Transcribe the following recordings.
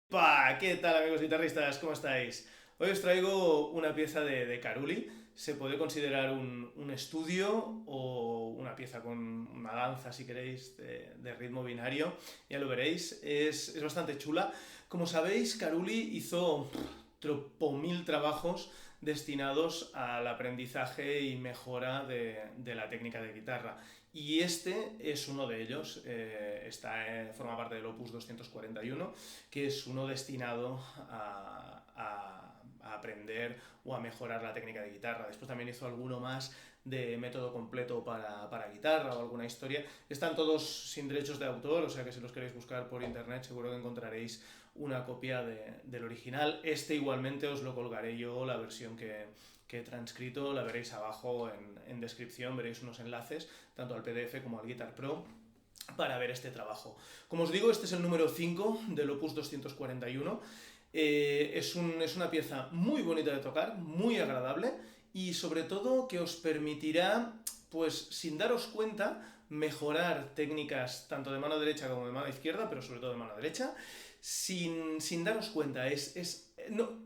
¿Qué tal, amigos guitarristas? ¿Cómo estáis? Hoy os traigo una pieza de Carulli. Se puede considerar un estudio o una pieza con una danza, si queréis, de ritmo binario. Ya lo veréis, es bastante chula. Como sabéis, Carulli hizo tropomil trabajos destinados al aprendizaje y mejora de la técnica de guitarra. Y este es uno de ellos, forma parte del Opus 241, que es uno destinado a aprender o a mejorar la técnica de guitarra. Después también hizo alguno más de método completo para guitarra o alguna historia. Están todos sin derechos de autor, o sea que si los queréis buscar por internet seguro que encontraréis una copia del original. Este igualmente os lo colgaré yo, la versión que he transcrito, la veréis abajo en descripción, veréis unos enlaces, tanto al PDF como al Guitar Pro, para ver este trabajo. Como os digo, este es el número 5 del Opus 241. Es una pieza muy bonita de tocar, muy agradable y sobre todo que os permitirá, pues sin daros cuenta, mejorar técnicas tanto de mano derecha como de mano izquierda, pero sobre todo de mano derecha, sin daros cuenta.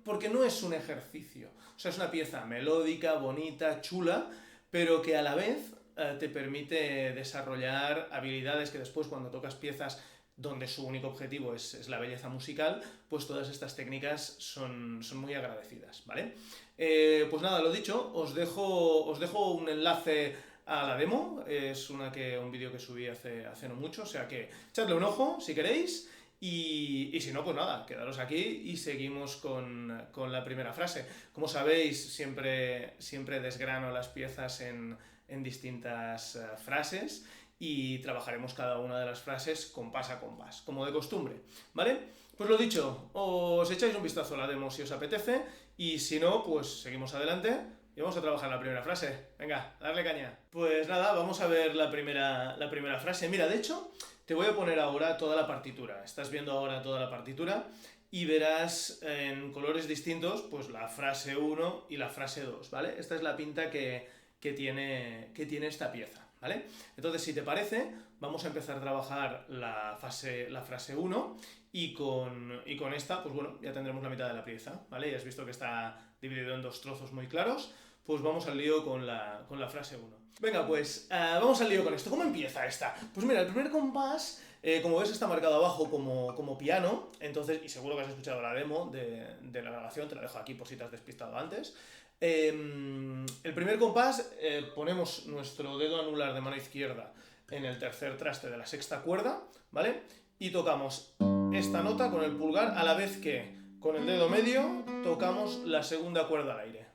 Porque no es un ejercicio. O sea, es una pieza melódica, bonita, chula, pero que a la vez te permite desarrollar habilidades que después, cuando tocas piezas donde su único objetivo es la belleza musical, pues todas estas técnicas son muy agradecidas, ¿vale? Pues nada, lo dicho, os dejo un enlace a la demo, es un vídeo que subí hace no mucho, o sea que echadle un ojo si queréis. Y si no, pues nada, quedaros aquí y seguimos con la primera frase. Como sabéis, siempre desgrano las piezas en distintas frases y trabajaremos cada una de las frases compás a compás, como de costumbre, ¿vale? Pues lo dicho, os echáis un vistazo a la demo si os apetece y si no, pues seguimos adelante y vamos a trabajar la primera frase. Venga, a darle caña. Pues nada, vamos a ver la primera frase. Mira, de hecho, te voy a poner ahora toda la partitura. Estás viendo ahora toda la partitura y verás en colores distintos pues la frase 1 y la frase 2, ¿vale? Esta es la pinta que tiene esta pieza, ¿vale? Entonces, si te parece, vamos a empezar a trabajar la frase 1 y con esta, pues bueno, ya tendremos la mitad de la pieza, ¿vale? Ya has visto que está dividido en dos trozos muy claros. Pues vamos al lío con la frase 1. Venga, pues vamos al lío con esto. ¿Cómo empieza esta? Pues mira, el primer compás, como ves, está marcado abajo como piano, entonces, y seguro que has escuchado la demo de la grabación, te la dejo aquí por si te has despistado antes. El primer compás, ponemos nuestro dedo anular de mano izquierda en el tercer traste de la sexta cuerda, ¿vale? Y tocamos esta nota con el pulgar a la vez que con el dedo medio tocamos la segunda cuerda al aire.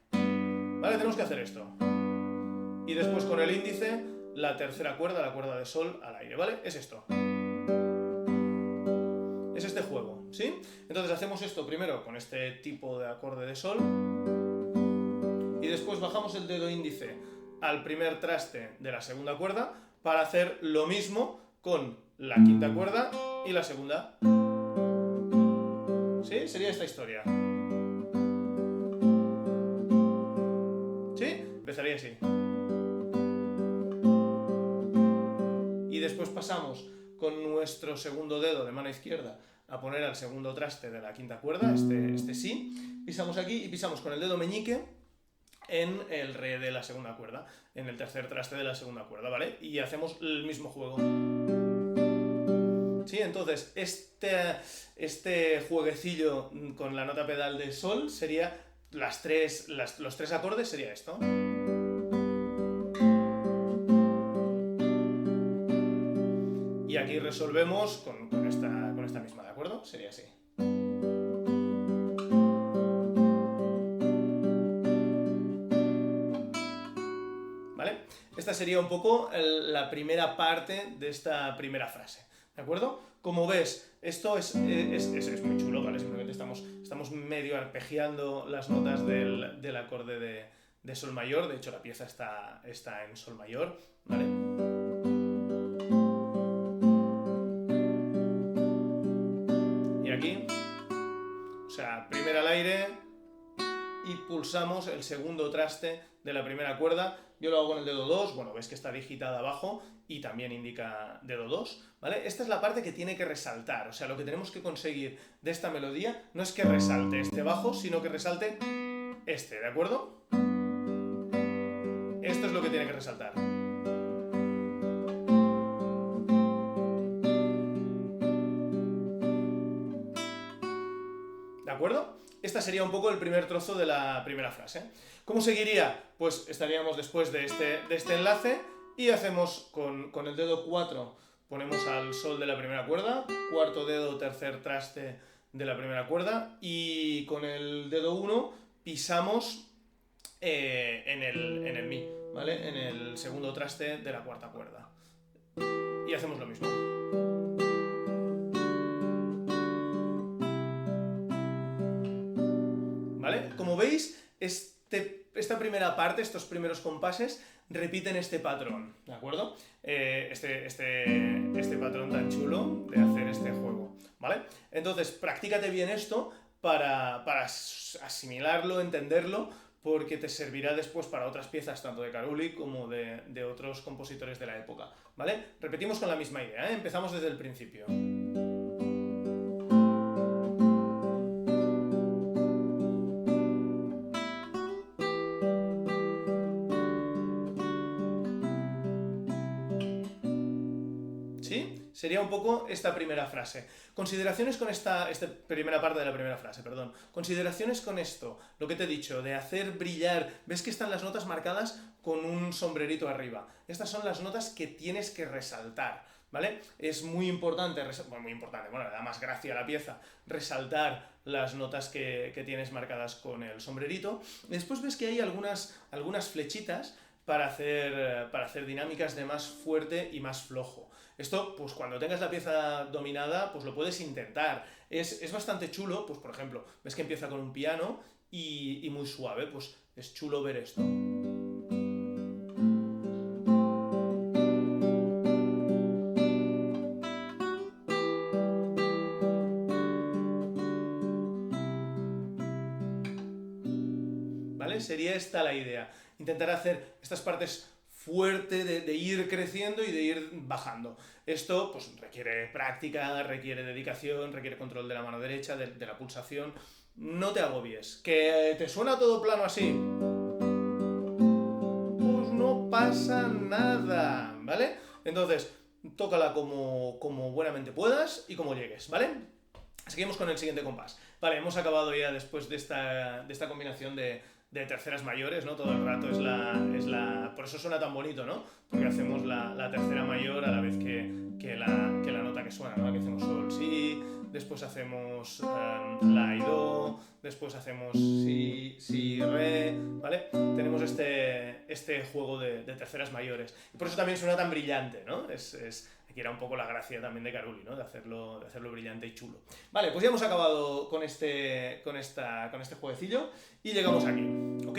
¿Vale? Tenemos que hacer esto. Y después con el índice, la tercera cuerda, la cuerda de sol, al aire, ¿vale? Es esto. Es este juego, ¿sí? Entonces hacemos esto primero con este tipo de acorde de sol. Y después bajamos el dedo índice al primer traste de la segunda cuerda para hacer lo mismo con la quinta cuerda y la segunda. ¿Sí? Sería esta historia. ¿Sí? Empezaría así. Y después pasamos con nuestro segundo dedo de mano izquierda a poner al segundo traste de la quinta cuerda, este sí, pisamos aquí y pisamos con el dedo meñique en el re de la segunda cuerda, en el tercer traste de la segunda cuerda, ¿vale? Y hacemos el mismo juego. Sí, entonces este jueguecillo con la nota pedal de sol sería los tres acordes sería esto. Y aquí resolvemos con esta misma, ¿de acuerdo? Sería así. ¿Vale? Esta sería un poco la primera parte de esta primera frase, ¿de acuerdo? Como ves, esto es muy chulo, ¿vale? Simplemente estamos medio arpegiando las notas del acorde de sol mayor, de hecho la pieza está en sol mayor, ¿vale? Y aquí, o sea, primero al aire y pulsamos el segundo traste de la primera cuerda. Yo lo hago con el dedo 2, bueno, ves que está digitada abajo y también indica dedo 2, ¿vale? Esta es la parte que tiene que resaltar, o sea, lo que tenemos que conseguir de esta melodía no es que resalte este bajo, sino que resalte este, ¿de acuerdo? Esto es lo que tiene que resaltar. ¿De acuerdo? Este sería un poco el primer trozo de la primera frase. ¿Cómo seguiría? Pues estaríamos después de este enlace y hacemos con el dedo 4, ponemos al sol de la primera cuerda, cuarto dedo, tercer traste de la primera cuerda, y con el dedo 1 pisamos en el mi, ¿vale? En el segundo traste de la cuarta cuerda. Y hacemos lo mismo. ¿Vale? Como veis, esta primera parte, estos primeros compases, repiten este patrón, ¿de acuerdo? Este patrón tan chulo de hacer este juego, ¿vale? Entonces, practícate bien esto para asimilarlo, entenderlo, porque te servirá después para otras piezas, tanto de Carulli como de otros compositores de la época, ¿vale? Repetimos con la misma idea, ¿eh? Empezamos desde el principio. ¿Sí? Sería un poco esta primera frase. Consideraciones con esta primera parte de la primera frase, perdón. Consideraciones con esto, lo que te he dicho, de hacer brillar. ¿Ves que están las notas marcadas con un sombrerito arriba? Estas son las notas que tienes que resaltar, ¿vale? Es muy importante, bueno, le da más gracia a la pieza, resaltar las notas que tienes marcadas con el sombrerito. Después ves que hay algunas flechitas para hacer dinámicas de más fuerte y más flojo. Esto, pues cuando tengas la pieza dominada, pues lo puedes intentar. Es bastante chulo, pues por ejemplo, ves que empieza con un piano y muy suave, pues es chulo ver esto. ¿Vale? Sería esta la idea. Intentar hacer estas partes fuerte de ir creciendo y de ir bajando. Esto pues requiere práctica, requiere dedicación, requiere control de la mano derecha, de la pulsación. No te agobies. ¿Que te suena todo plano así? Pues no pasa nada, ¿vale? Entonces, tócala como buenamente puedas y como llegues, ¿vale? Seguimos con el siguiente compás. Vale, hemos acabado ya después de esta combinación de terceras mayores, ¿no? Todo el rato es la... Por eso suena tan bonito, ¿no? Porque hacemos la tercera mayor a la vez que la nota que suena, ¿no? Aquí hacemos sol, si, después hacemos la y do, después hacemos si, re, ¿vale? Tenemos este juego de terceras mayores. Y por eso también suena tan brillante, ¿no? Aquí era un poco la gracia también de Carulli, ¿no? De hacerlo brillante y chulo. Vale, pues ya hemos acabado con este jueguecillo y llegamos aquí, ¿ok?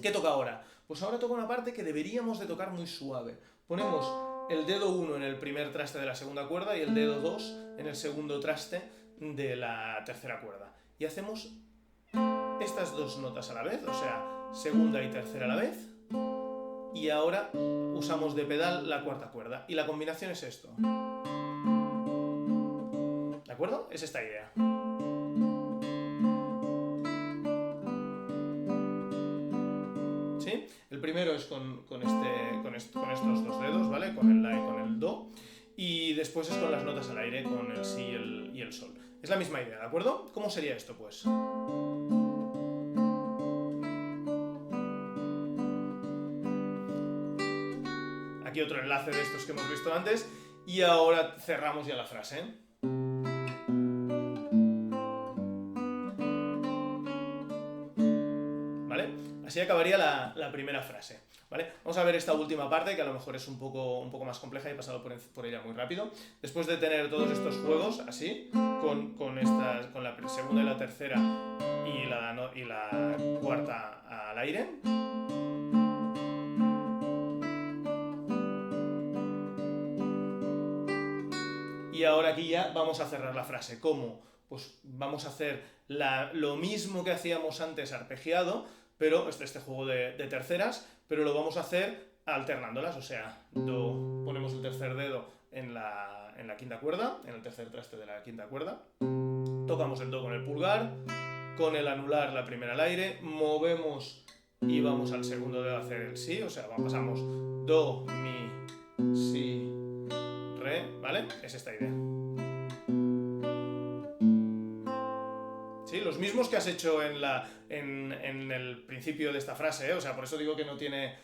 ¿Qué toca ahora? Pues ahora toca una parte que deberíamos de tocar muy suave. Ponemos el dedo 1 en el primer traste de la segunda cuerda y el dedo 2 en el segundo traste de la tercera cuerda. Y hacemos estas dos notas a la vez, o sea, segunda y tercera a la vez. Y ahora usamos de pedal la cuarta cuerda. Y la combinación es esto. ¿De acuerdo? Es esta idea. ¿Sí? El primero es con estos dos dedos, ¿vale? Con el la y con el do. Y después es con las notas al aire, con el si y el sol. Es la misma idea, ¿de acuerdo? ¿Cómo sería esto, pues? Aquí otro enlace de estos que hemos visto antes y ahora cerramos ya la frase, ¿eh? ¿Vale? Así acabaría la primera frase, ¿vale? Vamos a ver esta última parte que a lo mejor es un poco más compleja y he pasado por ella muy rápido. Después de tener todos estos juegos así, con la segunda y la tercera y la cuarta al aire, y ahora aquí ya vamos a cerrar la frase. ¿Cómo? pues vamos a hacer lo mismo que hacíamos antes arpegiado, pero este juego de terceras, pero lo vamos a hacer alternándolas, o sea, do, ponemos el tercer dedo en la quinta cuerda, en el tercer traste de la quinta cuerda, tocamos el do con el pulgar, con el anular la primera al aire, movemos y vamos al segundo dedo a hacer el si, o sea, pasamos do, mi, si, re, ¿vale? Es esta idea. ¿Sí? Los mismos que has hecho en el principio de esta frase, ¿eh? O sea, por eso digo que no tiene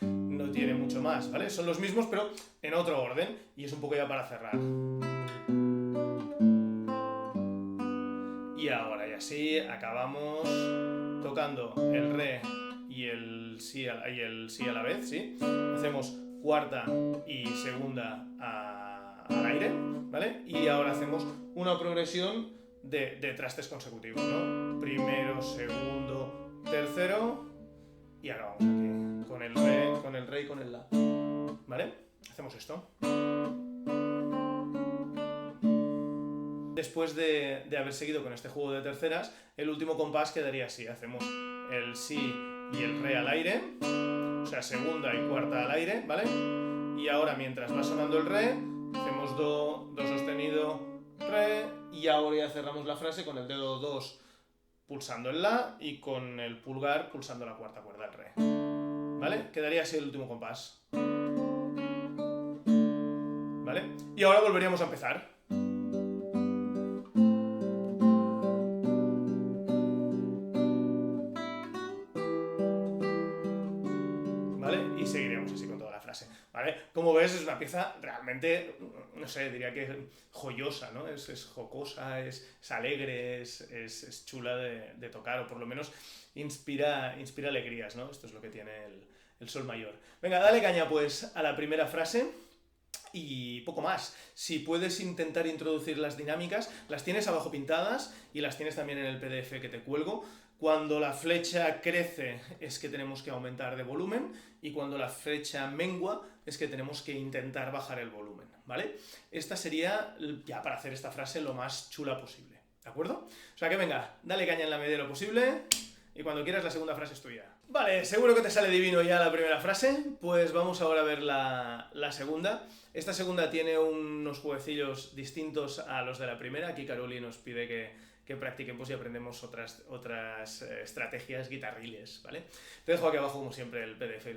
mucho más, ¿vale? Son los mismos, pero en otro orden, y es un poco ya para cerrar. Y ahora, y así acabamos tocando el re y el si a la vez, ¿sí? Hacemos cuarta y segunda al aire, ¿vale? Y ahora hacemos una progresión de trastes consecutivos, ¿no? Primero, segundo, tercero y acabamos aquí con el re y con el la, ¿vale? Hacemos esto. Después de haber seguido con este juego de terceras, el último compás quedaría así. Hacemos el si y el re al aire, o sea, segunda y cuarta al aire, ¿vale? Y ahora, mientras va sonando el re, hacemos do sostenido, re, y ahora ya cerramos la frase con el dedo 2 pulsando el la y con el pulgar pulsando la cuarta cuerda del re, ¿vale? Quedaría así el último compás, ¿vale? Y ahora volveríamos a empezar. Y seguiremos así con toda la frase, ¿vale? Como ves, es una pieza realmente, no sé, diría que joyosa, ¿no? Es jocosa, es alegre, es chula de tocar, o por lo menos inspira alegrías, ¿no? Esto es lo que tiene el sol mayor. Venga, dale caña pues a la primera frase. Y poco más. Si puedes intentar introducir las dinámicas, las tienes abajo pintadas y las tienes también en el PDF que te cuelgo. Cuando la flecha crece es que tenemos que aumentar de volumen y cuando la flecha mengua es que tenemos que intentar bajar el volumen, ¿vale? Esta sería, ya para hacer esta frase, lo más chula posible, ¿de acuerdo? O sea que venga, dale caña en la medida de lo posible y cuando quieras la segunda frase es tuya. Vale, seguro que te sale divino ya la primera frase, pues vamos ahora a ver la segunda. Esta segunda tiene unos jueguecillos distintos a los de la primera. Aquí Caroli nos pide que practiquemos y aprendemos otras estrategias guitarriles, ¿vale? Te dejo aquí abajo, como siempre, el PDF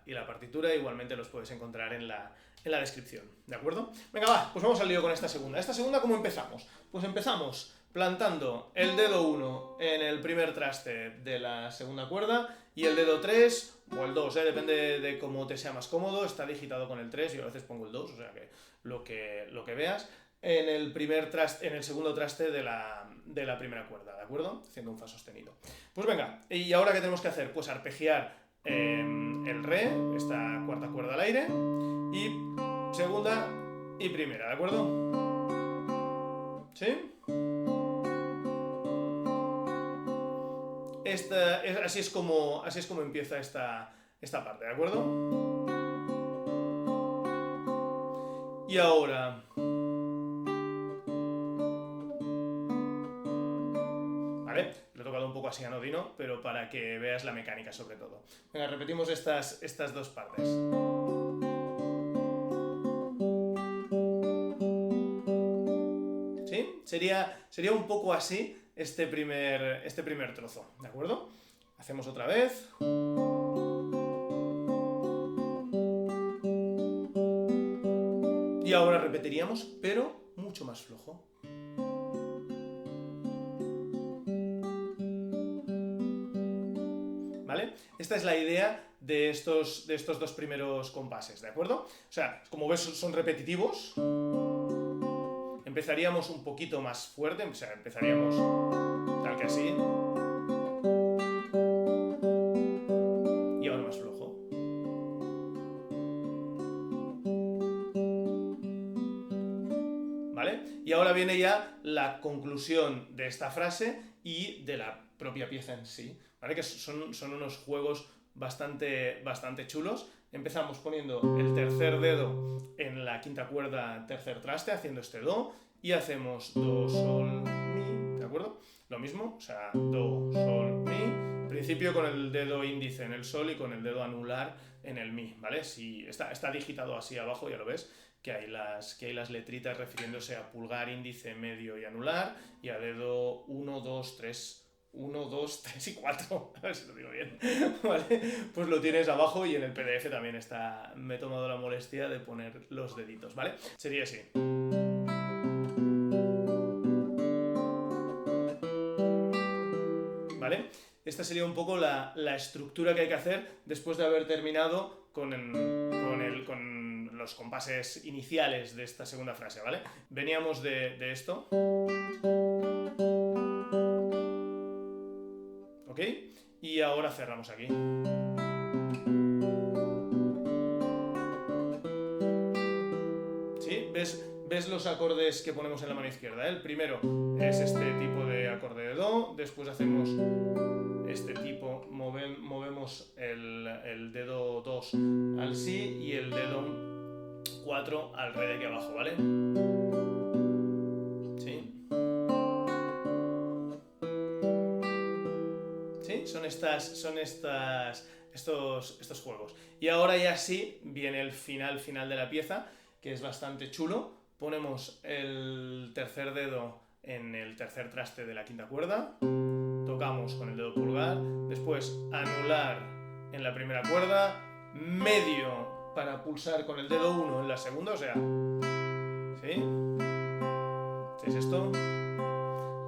y la partitura. Igualmente los puedes encontrar en la descripción, ¿de acuerdo? Venga, va, pues vamos al lío con esta segunda. ¿Esta segunda cómo empezamos? Pues empezamos plantando el dedo 1 en el primer traste de la segunda cuerda y el dedo 3 o el 2, depende de cómo te sea más cómodo, está digitado con el 3, yo a veces pongo el 2, o sea que lo que veas, en el segundo traste de la primera cuerda, ¿de acuerdo? Haciendo un fa sostenido. Pues venga, ¿y ahora qué tenemos que hacer? Pues arpegiar el re, esta cuarta cuerda al aire, y segunda y primera, ¿de acuerdo? ¿Sí? Así es como empieza esta parte, ¿de acuerdo? Y ahora, ¿vale? Lo he tocado un poco así anodino, pero para que veas la mecánica sobre todo. Venga, repetimos estas dos partes. ¿Sí? Sería un poco así este primer trozo, ¿de acuerdo? Hacemos otra vez. Y ahora repetiríamos, pero mucho más flojo. ¿Vale? Esta es la idea de estos dos primeros compases, ¿de acuerdo? O sea, como ves, son repetitivos. Empezaríamos un poquito más fuerte, o sea, empezaríamos tal que así. Y ahora más flojo. ¿Vale? Y ahora viene ya la conclusión de esta frase y de la propia pieza en sí, ¿vale? Que son unos juegos bastante chulos. Empezamos poniendo el tercer dedo en la quinta cuerda, tercer traste, haciendo este do, y hacemos do, sol, mi, ¿de acuerdo? Lo mismo, o sea, do, sol, mi, principio con el dedo índice en el sol y con el dedo anular en el mi, ¿vale? Si está digitado así abajo, ya lo ves, que hay las letritas refiriéndose a pulgar, índice, medio y anular, y a dedo 1, 2, 3, 1, 2, 3 y 4, a ver si lo digo bien, ¿vale? Pues lo tienes abajo y en el PDF también está, me he tomado la molestia de poner los deditos, ¿vale? Sería así. ¿Vale? Esta sería un poco la estructura que hay que hacer después de haber terminado con los compases iniciales de esta segunda frase, ¿vale? Veníamos de esto. ¿Ok? Y ahora cerramos aquí. ¿Sí? ¿Ves los acordes que ponemos en la mano izquierda? El primero es este tipo de acorde de do, después hacemos este tipo, movemos el dedo 2 al si y el dedo 4 al re de aquí abajo, ¿vale? ¿Sí? ¿Sí? Son estos juegos. Y ahora ya sí viene el final de la pieza, que es bastante chulo. Ponemos el tercer dedo en el tercer traste de la quinta cuerda, tocamos con el dedo pulgar, después anular en la primera cuerda, medio para pulsar con el dedo 1 en la segunda, o sea, ¿sí? ¿Hacéis esto?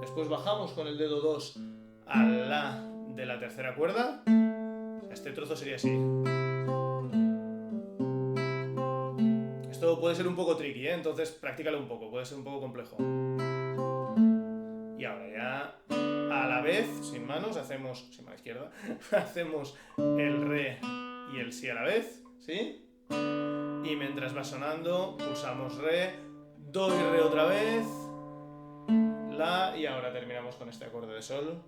Después bajamos con el dedo 2 a la de la tercera cuerda. Este trozo sería así. Esto puede ser un poco tricky, ¿eh? Entonces practícalo un poco, puede ser un poco complejo. Y ahora ya a la vez, sin manos, hacemos, sin mano izquierda, hacemos el re y el si a la vez, ¿sí? Y mientras va sonando, pulsamos re, do y re otra vez, la, y ahora terminamos con este acorde de sol.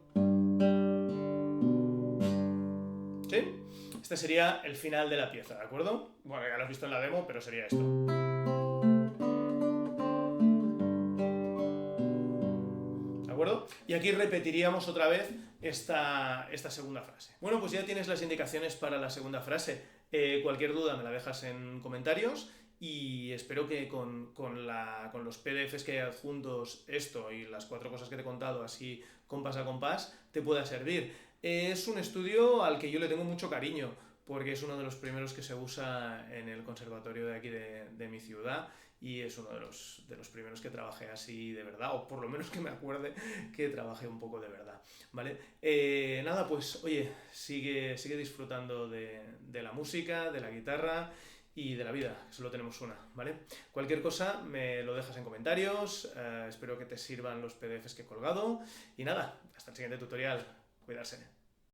¿Sí? Este sería el final de la pieza, ¿de acuerdo? Bueno, ya lo has visto en la demo, pero sería esto. ¿De acuerdo? Y aquí repetiríamos otra vez esta segunda frase. Bueno, pues ya tienes las indicaciones para la segunda frase. Cualquier duda me la dejas en comentarios y espero que con los PDFs que hay adjuntos esto y las 4 cosas que te he contado así compás a compás te pueda servir. Es un estudio al que yo le tengo mucho cariño porque es uno de los primeros que se usa en el conservatorio de aquí de mi ciudad y es uno de los primeros que trabajé así de verdad, o por lo menos que me acuerde que trabajé un poco de verdad, ¿vale? Nada, pues oye, sigue disfrutando de la música, de la guitarra y de la vida, que solo tenemos una, ¿vale? Cualquier cosa me lo dejas en comentarios, espero que te sirvan los PDFs que he colgado y nada, hasta el siguiente tutorial, cuidarse.